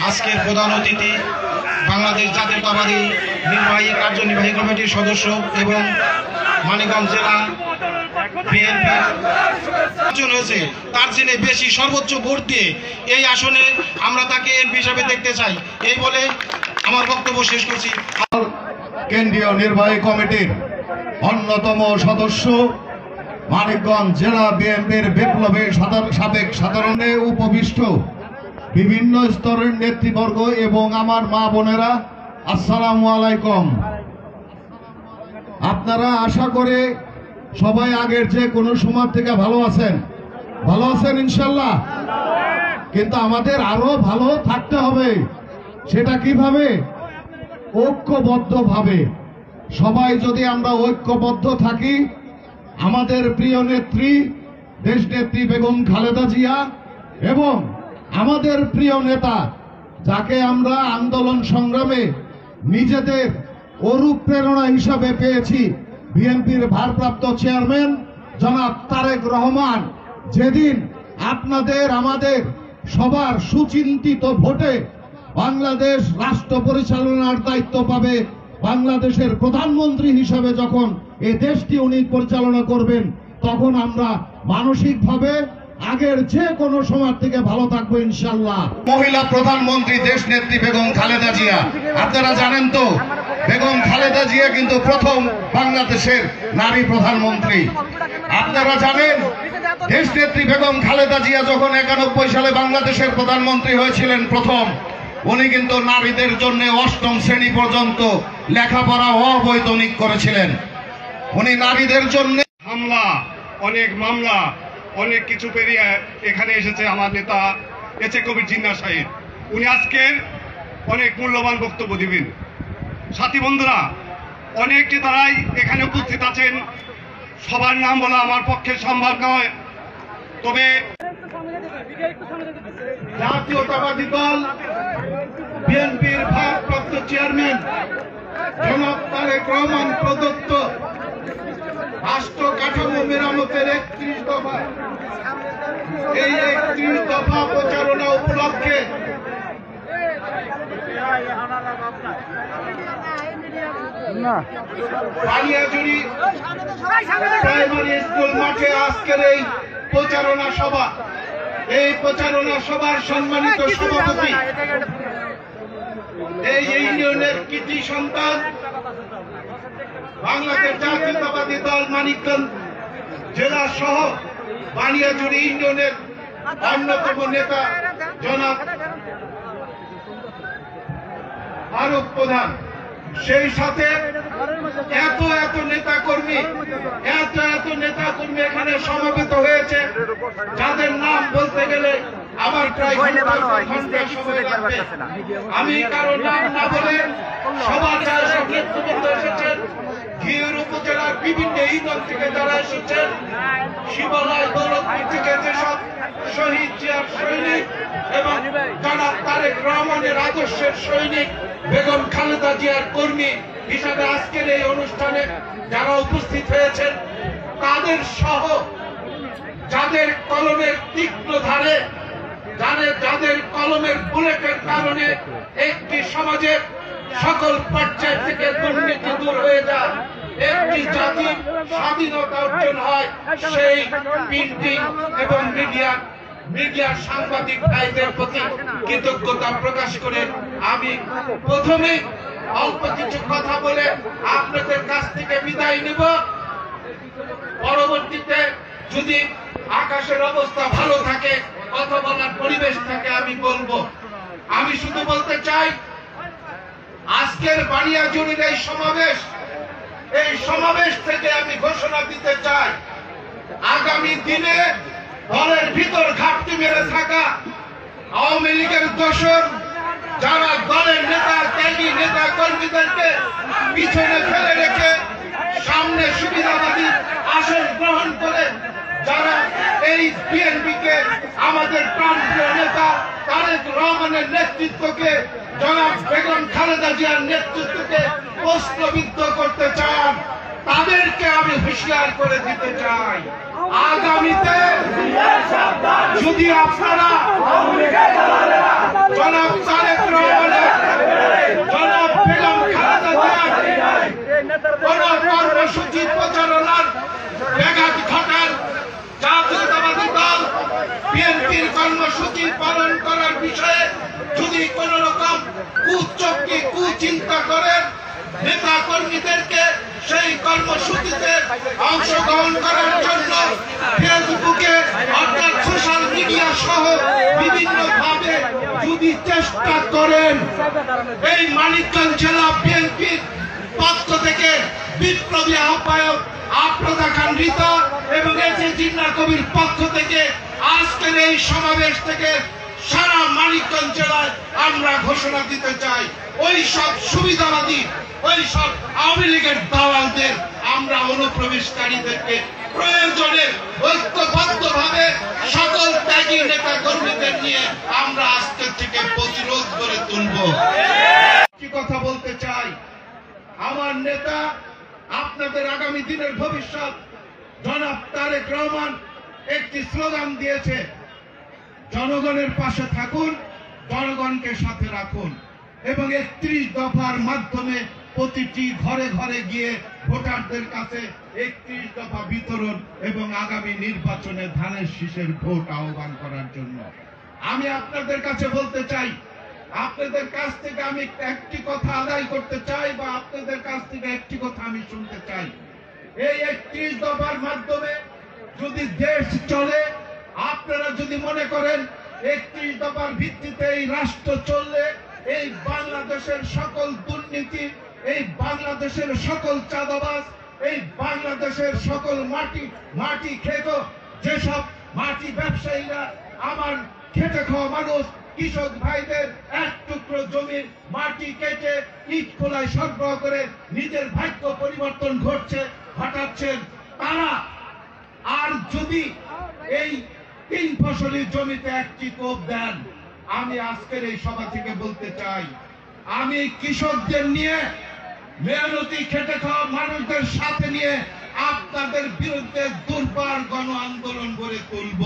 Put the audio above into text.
আজকের প্রধান অতিথি বাংলাদেশ জাতীয়তাবাদী নির্বাহী কার্যনির্বাহী কমিটির সদস্য এবং মানিকগঞ্জ জেলা বিএনপি নির্বাচন হয়েছে তার চেয়ে বেশি সর্বোচ্চ ভোট দিয়ে এই আসনে আমরা তাকে এমপি হিসাবে দেখতে চাই। এই বলে আমার বক্তব্য শেষ করছি। কেন্দ্রীয় নির্বাহী কমিটির অন্যতম সদস্য মানিকগঞ্জ জেলা বিএনপির বিপ্লবী সাবেক সাধারণে উপবিষ্ট বিভিন্ন স্তরের নেতৃবর্গ এবং আমার মা বোনেরা, আসসালামু আলাইকুম। আপনারা আশা করে সবাই আগের যে কোনো সময় থেকে ভালো আছেন ইনশাল্লাহ। কিন্তু আমাদের আরো ভালো থাকতে হবে। সেটা কিভাবে? ঐক্যবদ্ধভাবে। সবাই যদি আমরা ঐক্যবদ্ধ থাকি, আমাদের প্রিয় নেত্রী দেশনেত্রী বেগম খালেদা জিয়া এবং আমাদের প্রিয় নেতা যাকে আমরা আন্দোলন সংগ্রামে নিজেদের অনুপ্রেরণা হিসাবে পেয়েছি, বিএনপির ভারপ্রাপ্ত চেয়ারম্যান জনাব তারেক রহমান, যেদিন আপনাদের আমাদের সবার সুচিন্তিত ভোটে বাংলাদেশ রাষ্ট্র পরিচালনার দায়িত্ব পাবে, বাংলাদেশের প্রধানমন্ত্রী হিসাবে যখন এই দেশটি উনি পরিচালনা করবেন, তখন আমরা মানসিকভাবে আগের যে কোনো সময় থেকে ভালো থাকবো ইনশাল্লাহ। মহিলা প্রধানমন্ত্রী দেশনেত্রী বেগম খালেদা জিয়া, আপনারা জানেন তো বেগম খালেদা জিয়া কিন্তু প্রথম বাংলাদেশের নারী প্রধানমন্ত্রী। আপনারা জানেন দেশনেত্রী বেগম খালেদা জিয়া যখন 91 সালে বাংলাদেশের প্রধানমন্ত্রী হয়েছিলেন প্রথম, উনি কিন্তু নারীদের জন্য 8ম শ্রেণী পর্যন্ত লেখাপড়া অবৈতনিক করেছিলেন। উনি নারীদের জন্য হামলা, অনেক মামলা, অনেক কিছু পেরিয়ে এখানে এসেছে আমার নেতা এচে কবির জিন্না সাহেব। উনি আজকের অনেক মূল্যবান বক্তব্য দিবেন। সাথী বন্ধুরা, অনেকটি তারাই এখানে উপস্থিত আছেন, সবার নাম বলা আমার পক্ষে সম্ভব নয়। তবে জাতীয়তাবাদী দল বিএনপির ভারপ্রাপ্ত চেয়ারম্যান জনাব তারেক রহমান প্রদত্ত রাষ্ট্র কাঠামো মেরামতের 31 দফা, এই 31 দফা প্রচারণা উপলক্ষে বানিয়াজুড়ি প্রাইমারি স্কুল মাঠে আজকের এই প্রচারণা সভা, এই প্রচারণা সভার সম্মানিত সভাপতি, এই ইউনিয়নের কৃতি সন্তান, বাংলাদেশ জাতীয়তাবাদী দল মানিকগঞ্জ জেলা সহ বানিয়াজুড়ি ইউনিয়নের অন্যতম নেতা জনাব ফারুক প্রধান, সেই সাথে এত নেতাকর্মী এখানে সমবেত হয়েছে, যাদের নাম বলতে গেলে আমার প্রায় ঘন্টা সময় লাগবে। আমি কারো নাম না বলে সবার যারা নেতৃবৃন্দ এসেছেন, ঘিওর উপজেলার বিভিন্ন ইউনিয়ন থেকে যারা এসেছেন, শিবালয় দৌলতপুর থেকে যেসব শহীদ জিয়ার সৈনিক এবং জনাব তারেক রহমানের আদর্শের সৈনিক বেগম খালেদা জিয়ার কর্মী হিসাবে আজকের এই অনুষ্ঠানে যারা উপস্থিত হয়েছেন, তাদের সহ যাদের কলমের তীক্ষ্ণ ধারে, যাদের কলমের বুলেটের কারণে একটি সমাজের সকল পর্যায় থেকে দুর্নীতি দূর হয়ে যায়, একটি জাতির স্বাধীনতা অর্জন হয়, সেই প্রিন্টিং এবং মিডিয়ার সাংবাদিক ভাইদের প্রতি কৃতজ্ঞতা প্রকাশ করে আমি প্রথমে অল্প কিছু কথা বলে আপনাদের কাছ থেকে বিদায় নেব। পরবর্তীতে যদি আকাশের অবস্থা ভালো থাকে, কথা বলার পরিবেশ থাকে, আমি বলবো। আমি শুধু বলতে চাই, আজকের বানিয়াজুড়ির এই সমাবেশ থেকে আমি ঘোষণা দিতে চাই, আগামী দিনে দলের ভিতর ঘাটতি মেরে থাকা আওয়ামী লীগের দোসর যারা দলের নেতা কর্মীদেরকে পিছনে ফেলে রেখে সামনে সুবিধাবাদী আসন গ্রহণ করে যারা এই বিএনপিকে, আমাদের প্রাণপ্রিয় নেতা তারেক রহমানের নেতৃত্বকে, জনাব বেগম খালেদা জিয়ার নেতৃত্বকে প্রশ্নবিদ্ধ করতে চান, তাদেরকে আমি হুঁশিয়ার করে দিতে চাই, আগামীতে যদি আপনারা জনাব তারেক যদি কোন রকম কুচক্রি কুচিন্তা করেন, নেতা কর্মীদেরকে সেই কর্মসূচিতে অংশগ্রহণ করার জন্য ফেসবুকে অর্থাৎ সোশ্যাল মিডিয়া সহ বিভিন্ন ভাবে যদি চেষ্টা করেন, এই মানিকগঞ্জ জেলা বিএনপির পক্ষ থেকে বিপ্লবী আহ্বায়ক আফরোজা খান রিতা এবং এসে জিন্নাহ কবির পক্ষ থেকে আজকের এই সমাবেশ থেকে সারা মানিকগঞ্জ জেলায় আমরা ঘোষণা দিতে চাই, ওই সব সুবিধাবাদী, ওই সব আওয়ামী লীগের দালালদের আমরা অনুপ্রবেশকারীদেরকে প্রয়োজনে ঐক্যবদ্ধভাবে সকল ত্যাগী নেতা কর্মীদের নিয়ে আমরা আজকের থেকে প্রতিরোধ করে তুলব। কি কথা বলতে চাই, আমার নেতা আপনাদের আগামী দিনের ভবিষ্যৎ জনাব তারেক রহমান একটি স্লোগান দিয়েছে, জনগণের পাশে থাকুন, জনগণকে সাথে রাখুন, এবং 31 দফার মাধ্যমে প্রতিটি ঘরে ঘরে গিয়ে ভোটারদের কাছে 31 দফা বিতরণ এবং আগামী নির্বাচনে ধানের শীষের ভোট আহ্বান করার জন্য আমি আপনাদের কাছে বলতে চাই, আপনাদের কাছ থেকে আমি একটি কথা আদায় করতে চাই বা আপনাদের কাছ থেকে একটি কথা আমি শুনতে চাই। এই 31 দফার মাধ্যমে যদি দেশ চলে, আপনারা যদি মনে করেন 31 দফার ভিত্তিতে এই রাষ্ট্র চললে এই বাংলাদেশের সকল দুর্নীতি, এই বাংলাদেশের সকল চাঁদাবাজ, এই বাংলাদেশের সকল মাটি খেত যেসব মাটি ব্যবসায়ীরা আমার খেটে খাওয়া মানুষ কৃষক ভাইদের এক টুকরো জমির মাটি কেটে ইট খোলায় সরবরাহ করে নিজের ভাগ্য পরিবর্তন ঘটাচ্ছেন, তারা আর যদি এই 3 ফসলি জমিতে একটি কোপ দেন, আমি আজকের এই সভা থেকে বলতে চাই, আমি কৃষকদের নিয়ে, মেহনতি খেটে খাওয়া মানুষদের সাথে নিয়ে আপনাদের বিরুদ্ধে দুর্বার গণ আন্দোলন গড়ে তুলব।